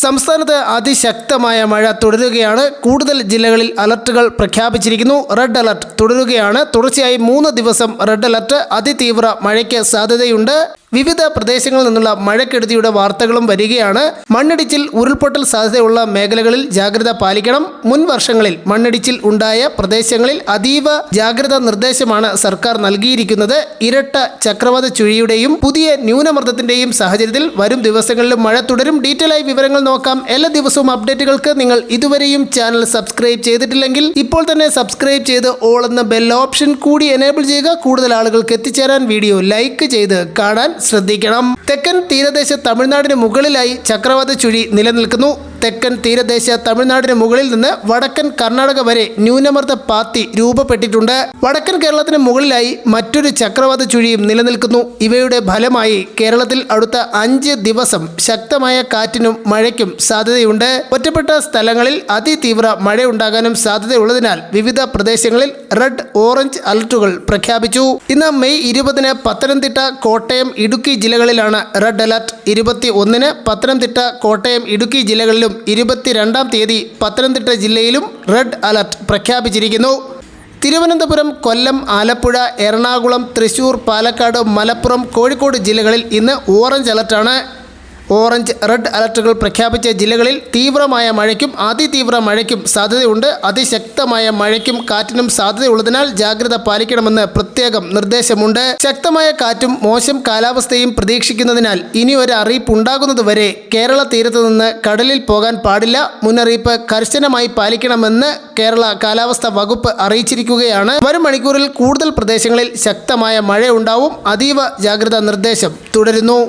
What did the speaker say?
സംസ്ഥാനത്ത് അതിശക്തമായ മഴ തുടരുകയാണ്. കൂടുതൽ ജില്ലകളിൽ അലർട്ടുകൾ പ്രഖ്യാപിച്ചിരിക്കുന്നു. റെഡ് അലർട്ട് തുടരുകയാണ്. തുടർച്ചയായി 3 ദിവസം റെഡ് അലർട്ട്. അതിതീവ്ര മഴയ്ക്ക് സാധ്യതയുണ്ട്. വിവിധ പ്രദേശങ്ങളിൽ നിന്നുള്ള മഴക്കെടുതിയുടെ വാർത്തകളും വരികയാണ്. മണ്ണിടിച്ചിൽ, ഉരുൾപൊട്ടൽ സാധ്യതയുള്ള മേഖലകളിൽ ജാഗ്രത പാലിക്കണം. മുൻ വർഷങ്ങളിൽ മണ്ണിടിച്ചിൽ ഉണ്ടായ പ്രദേശങ്ങളിൽ അതീവ ജാഗ്രതാ നിർദ്ദേശമാണ് സർക്കാർ നൽകിയിരിക്കുന്നത്. ഇരട്ട ചക്രവാത ചുഴിയുടെയും പുതിയ ന്യൂനമർദ്ദത്തിന്റെയും സാഹചര്യത്തിൽ വരും ദിവസങ്ങളിലും മഴ തുടരും. ഡീറ്റെയിൽ ആയി വിവരങ്ങൾ നോക്കാം. എല്ലാ ദിവസവും അപ്ഡേറ്റുകൾക്ക് നിങ്ങൾ ഇതുവരെയും ചാനൽ സബ്സ്ക്രൈബ് ചെയ്തിട്ടില്ലെങ്കിൽ ഇപ്പോൾ തന്നെ സബ്സ്ക്രൈബ് ചെയ്ത് ഓൾ എന്ന ബെൽ ഓപ്ഷൻ കൂടി എനേബിൾ ചെയ്യുക. കൂടുതൽ ആളുകൾക്ക് എത്തിച്ചേരാൻ വീഡിയോ ലൈക്ക് ചെയ്ത് കാണാൻ ശ്രദ്ധിക്കണം. തെക്കൻ തീരദേശ തമിഴ്നാടിന് മുകളിലായി ചക്രവാത ചുഴി നിലനിൽക്കുന്നു. തെക്കൻ തീരദേശ തമിഴ്നാടിന് മുകളിൽ നിന്ന് വടക്കൻ കർണാടക വരെ ന്യൂനമർദ്ദ പാത്തി രൂപപ്പെട്ടിട്ടുണ്ട്. വടക്കൻ കേരളത്തിന് മുകളിലായി മറ്റൊരു ചക്രവാത ചുഴിയും നിലനിൽക്കുന്നു. ഇവയുടെ ഫലമായി കേരളത്തിൽ അടുത്ത 5 ദിവസം ശക്തമായ കാറ്റിനും മഴയ്ക്കും സാധ്യതയുണ്ട്. ഒറ്റപ്പെട്ട സ്ഥലങ്ങളിൽ അതിതീവ്ര മഴയുണ്ടാകാനും സാധ്യതയുള്ളതിനാൽ വിവിധ പ്രദേശങ്ങളിൽ റെഡ്, ഓറഞ്ച് അലർട്ടുകൾ പ്രഖ്യാപിച്ചു. ഇന്ന് മെയ് 20 പത്തനംതിട്ട, കോട്ടയം, ഇടുക്കി ജില്ലകളിലാണ് റെഡ് അലർട്ട്. 21 പത്തനംതിട്ട, കോട്ടയം, ഇടുക്കി ജില്ലകളിലും 22-ാം തീയതി പത്തനംതിട്ട ജില്ലയിലും റെഡ് അലർട്ട് പ്രഖ്യാപിച്ചിരിക്കുന്നു. തിരുവനന്തപുരം, കൊല്ലം, ആലപ്പുഴ, എറണാകുളം, തൃശൂർ, പാലക്കാട്, മലപ്പുറം, കോഴിക്കോട് ജില്ലകളിൽ ഇന്ന് ഓറഞ്ച് അലർട്ടാണ്. ഓറഞ്ച്, റെഡ് അലർട്ടുകൾ പ്രഖ്യാപിച്ച ജില്ലകളിൽ തീവ്രമായ മഴയ്ക്കും അതിതീവ്ര മഴയ്ക്കും സാധ്യതയുണ്ട്. അതിശക്തമായ മഴയ്ക്കും കാറ്റിനും സാധ്യതയുള്ളതിനാൽ ജാഗ്രത പാലിക്കണമെന്ന് പ്രത്യേകം നിർദ്ദേശമുണ്ട്. ശക്തമായ കാറ്റും മോശം കാലാവസ്ഥയും പ്രതീക്ഷിക്കുന്നതിനാൽ ഇനി ഒരു അറിയിപ്പ് ഉണ്ടാകുന്നതുവരെ കേരള തീരത്ത് നിന്ന് കടലിൽ പോകാൻ പാടില്ല. മുന്നറിയിപ്പ് കർശനമായി പാലിക്കണമെന്ന് കേരള കാലാവസ്ഥാ വകുപ്പ് അറിയിച്ചിരിക്കുകയാണ്. വരും മണിക്കൂറിൽ കൂടുതൽ പ്രദേശങ്ങളിൽ ശക്തമായ മഴയുണ്ടാവും. അതീവ ജാഗ്രതാ നിർദ്ദേശം തുടരുന്നു.